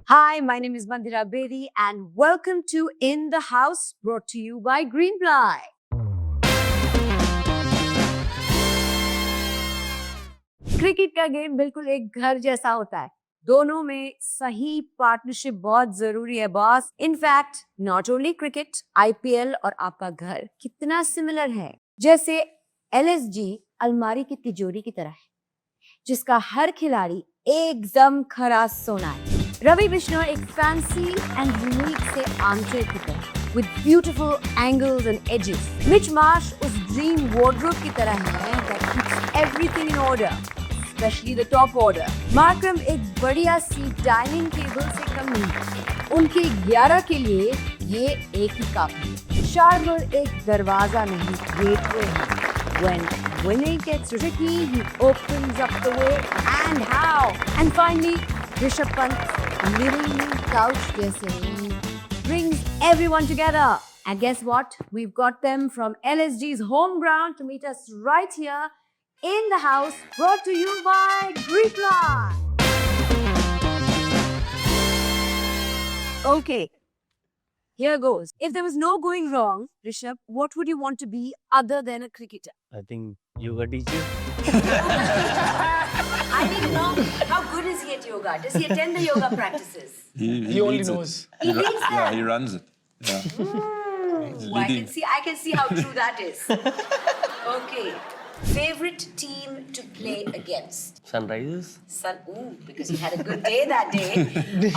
Hi, my name is Mandira Bedi and welcome to In the House brought to you by Greenply. Cricket का game बिल्कुल एक घर जैसा होता है। दोनों में सही पार्टनरशिप बहुत जरूरी है boss. In fact not only cricket, IPL और आपका घर कितना सिमिलर है। जैसे एलएसजी अलमारी की तिजोरी की तरह है, जिसका हर खिलाड़ी एकदम खरा सोना है। रवि बिश्नोई एक फैंसी एंड यूनिक से आर्मचेयर की तरह with beautiful angles and edges. Mitch Marsh उस dream wardrobe की तरह है that keeps everything in order, especially the top order. Markram एक बढ़िया सी dining table से कम नहीं, उनके 11 के लिए ये एक ही काफी है। Sharma एक दरवाजा नहीं, gateway है। When winning gets tricky, he opens up the way and how. And finally, Rishabh Pant, little couch jesse, brings everyone together. And guess what? We've got them from LSG's home ground to meet us right here in the house, brought to you by Greenply. Okay, here goes. If there was no going wrong, Rishabh, what would you want to be other than a cricketer? I think yoga teacher. I need to know, how good is he at yoga? Does he attend the yoga practices? He only leads it. knows. He leads them. Yeah, he runs it. Yeah. I can see how true that is. Okay. Favorite team to play against? Sunrisers. Because he had a good day that day.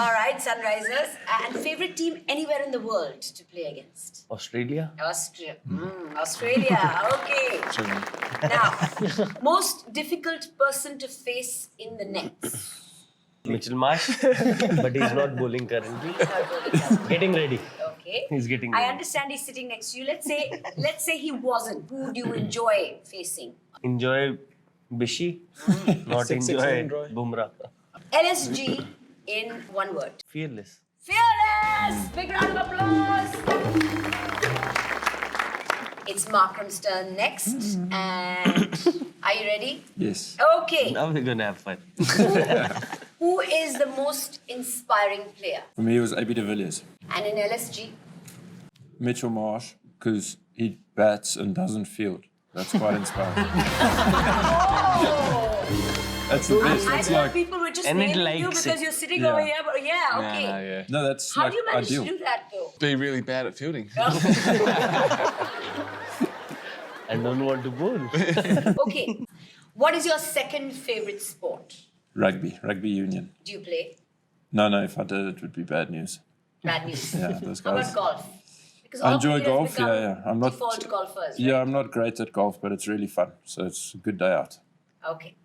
All right, Sunrisers. And favorite team anywhere in the world to play against? Australia. Australia. Okay. Now, most difficult person to face in the nets? Mitchell Marsh. But he's not bowling currently. He's not really tough. Getting ready. Okay. He's getting I ready. understand he's sitting next to you. Let's say he wasn't. Who do you enjoy facing? Enjoy Bishi. Not Six enjoy in Roy. Bumrah. LSG in one word. Fearless. Fearless! Big round of applause! It's Markram's turn next. And are you ready? Yes. Okay. Now we're gonna have fun. Who is the most inspiring player? For me, it was AB de Villiers. And in LSG? Mitchell Marsh, because he bats and doesn't field. That's quite inspiring. That's the best. I That's thought like, people were just And it naming you likes because it. you're sitting Yeah. over here. But yeah, okay. no, that's How like do you manage ideal. to do that though? Be really bad at fielding. I don't want to bowl. Okay. What is your second favorite sport? Rugby union. Do you play? No, if I did, it would be bad news. Bad news. Yeah, those How guys. about golf? Because I all enjoy cricketers golf. become Yeah. I'm not. default golfers. Right? Yeah, I'm not great at golf, but it's really fun. So it's a good day out. Okay.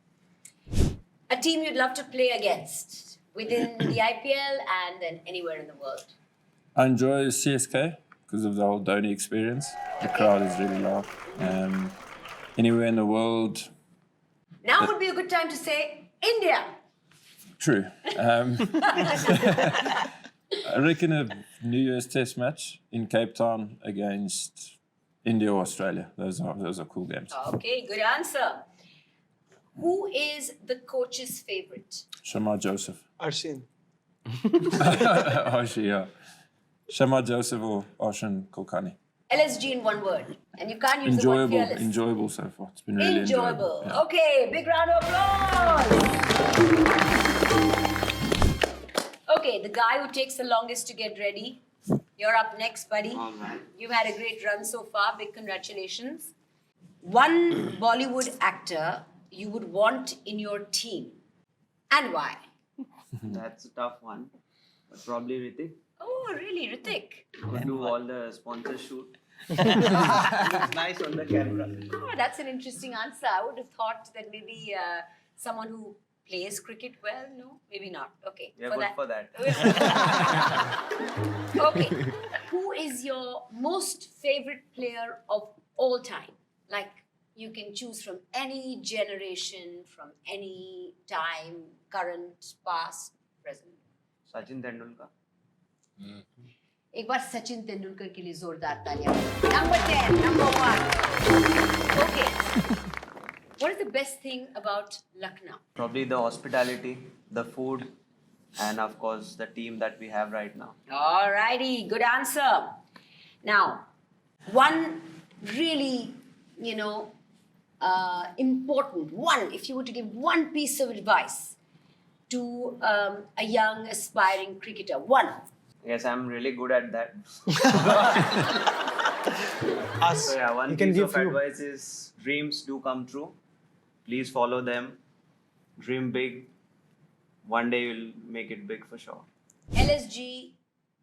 A team you'd love to play against within the IPL and then anywhere in the world. I enjoy CSK because of the whole Dhoni experience. The crowd is really loud. Anywhere in the world, Now would be a good time to say India. true. I reckon a New Year's Test match in Cape Town against India or Australia. Those are cool games. Okay, good answer. Who is the coach's favorite? Shamar Joseph. Arshin. Oshie, yeah. Shamar Joseph or Oshin Kulkarni. LSG in one word. And you can't use the word fearless. Enjoyable so far. It's been really enjoyable. Yeah. Okay, big round of applause. Okay, the guy who takes the longest to get ready. You're up next, buddy. All right. You've had a great run so far. Big congratulations. One Bollywood actor you would want in your team. And why? That's a tough one. But probably Ritik. Oh, really, Ritik? Could do all the sponsor shoot. Looks nice on the camera. Oh, that's an interesting answer. I would have thought that maybe someone who plays cricket well. No, maybe not. Okay. Yeah, good for that. Okay. Who is your most favorite player of all time? Like, you can choose from any generation, from any time, current, past, present. Sachin Tendulkar. एक बार सचिन तेंदुलकर के लिए जोरदार तालियां. Number 10, number 1. Okay. What is the best thing about Lucknow? Probably the hospitality, the food, and of course the team that we have right now. Alrighty, good answer. Now, one really, important one, if you were to give one piece of advice to a young aspiring cricketer, one. Yes, I'm really good at that. Us. So yeah, one You can piece give of few. advice is dreams do come true. Please follow them. Dream big. One day you'll make it big for sure. LSG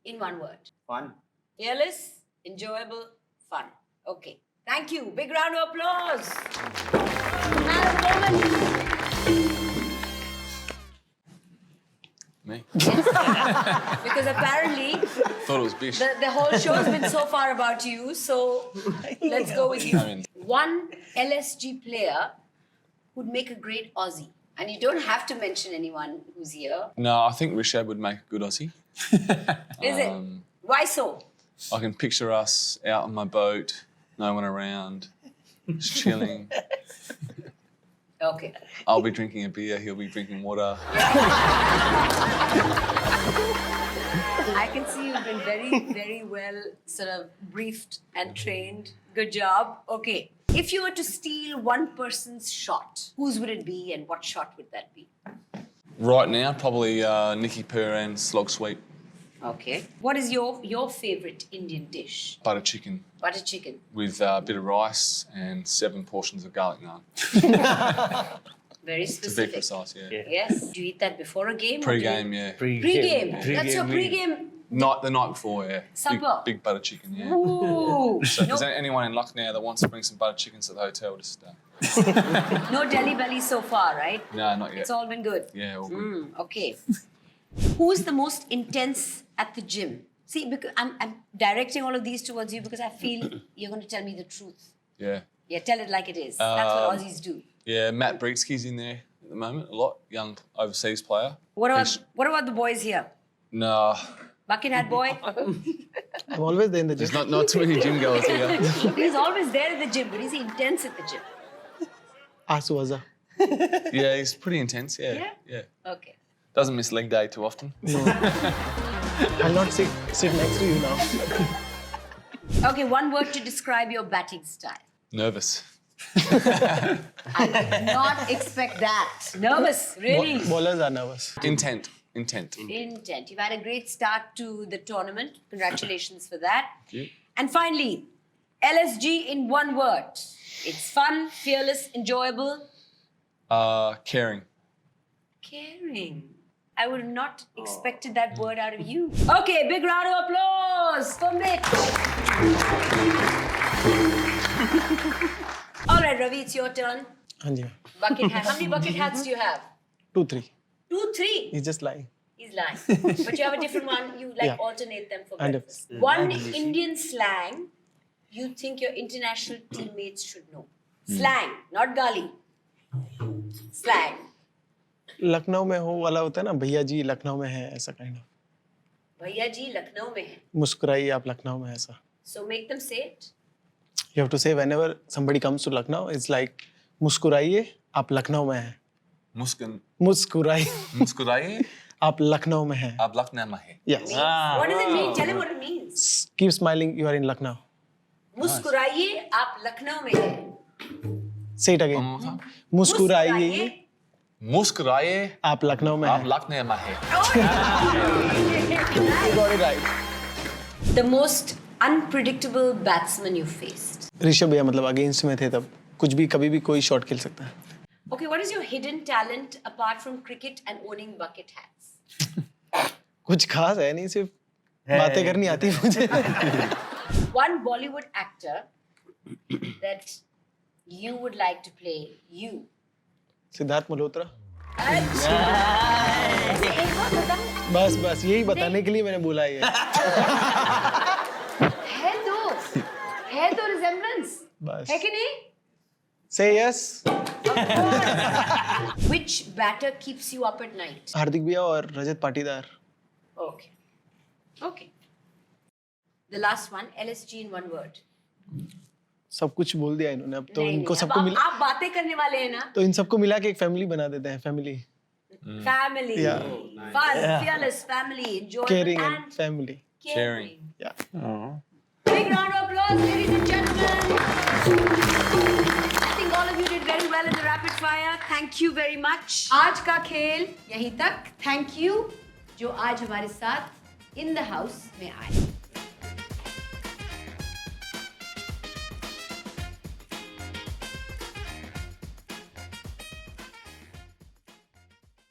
in one word. Fun. Fearless, enjoyable, fun. Okay. Thank you. Big round of applause. Man of the moment. Me? Because apparently Thought it was Bish. the whole show has been so far about you. So let's go with you. I mean- One LSG player would make a great Aussie. And you don't have to mention anyone who's here. No, I think Rishab would make a good Aussie. Is it? Why so? I can picture us out on my boat, no one around, just chilling. Okay. I'll be drinking a beer, he'll be drinking water. I can see you've been very, very well sort of briefed and trained. Good job. Okay. If you were to steal one person's shot, whose would it be and what shot would that be? Right now, probably Nicky Purr and Slog Sweep, Okay. What is your favorite Indian dish? butter chicken Butter chicken. with a bit of rice and 7 portions of garlic naan. Very To be specific. precise, yeah. Yes. Do you eat that before a game? or do you- Pre-game, yeah. Pre-game. That's your pre-game. The night before, yeah. Supper. Big butter chicken, yeah. Ooh. So if No, there's anyone in Lucknow that wants to bring some butter chickens to the hotel, just no Delhi belly so far, right? no, not yet. It's all been good. Yeah, all good. Okay. Who's the most intense at the gym? See, because I'm directing all of these towards you because I feel you're going to tell me the truth. Yeah. Yeah, tell it like it is. That's what Um, Aussies do. Yeah, Matt Breetzky's in there at the moment, a lot. Young overseas player. What He's- about the boys here? No, Bucket hat boy? I'm always there in the there's gym. not too many gym girls here. He's always there at the gym, but he's intense at the gym. Asu Azza. Yeah, he's pretty intense, yeah. Yeah? Yeah. Okay. Doesn't miss leg day too often. I'll not sit next to you now. Okay, one word to describe your batting style. Nervous. I did not expect that. Nervous, really? Bowlers are nervous. Intent. Intent. You've had a great start to the tournament. Congratulations for that. Thank you. And finally, LSG in one word. It's fun, fearless, enjoyable, Caring. caring. I would have not expected that word out of you. Okay, big round of applause for Mitch. All right, Ravi, it's your turn. हाँ जी. Bucket hat. How many bucket hats do you have? 2, 3. 2, 3. He's just lying. He's lying. But you have a different one. You like Yeah. alternate them for 100%. breakfast. One Indian slang you think your international teammates should know. Slang, not gali. Slang. Lucknow में हो वाला होता है ना, भैया जी लखनऊ में है, ऐसा काइंड ऑफ. भैया जी लखनऊ में है. मुस्कुराइए आप लखनऊ में, ऐसा. So make them say it. You have to say whenever somebody comes to Lucknow, it's like मुस्कुराइए आप लखनऊ में हैं. मुस्कुराइए Muskuraye. आप लखनऊ में हैं. Ab Lucknow mein hai. Yes. What does it mean? Tell him what it means. Keep smiling, you are in Lucknow. मुस्कुराइए आप लखनऊ में हैं. Say it again. One more time. मुस्कुराइए Muskuraye. आप लखनऊ में Ab हैं. Lucknow mein hai. You got it right. The most unpredictable batsman you faced. Rishabh भैया मतलब against में थे तब. कुछ भी कभी भी कोई शॉट खेल सकता है. Okay, what is your hidden talent apart from cricket and owning bucket hats? कुछ खास है नहीं, सिर्फ बातें करनी आती है मुझे. One Bollywood actor that you would like to play you. Siddharth Malhotra. अच्छा। एक बार बताओ, बस यही बताने के लिए मैंने बोला ये. है तो resemblance, बस. है कि नहीं? Say yes. Which batter keeps you up at night? हार्दिक भैया और Rajat Patidar. Okay. Okay. The last one, LSG in one word. सब कुछ बोल दिया इन्होंने. अब तो नहीं, इनको नहीं, सबको अब मिला, आप बातें करने वाले हैं ना? तो इन सबको मिला के एक फैमिली बना देते हैं. Family. family, Yeah. fun, fearless family, enjoyable Caring and and family. Caring. Yeah. Oh. Big round of applause, ladies and gentlemen. I think all of you did very well in the rapid fire. Thank you very much. आज का खेल यहीं तक. Thank you जो आज हमारे साथ in the house में आए.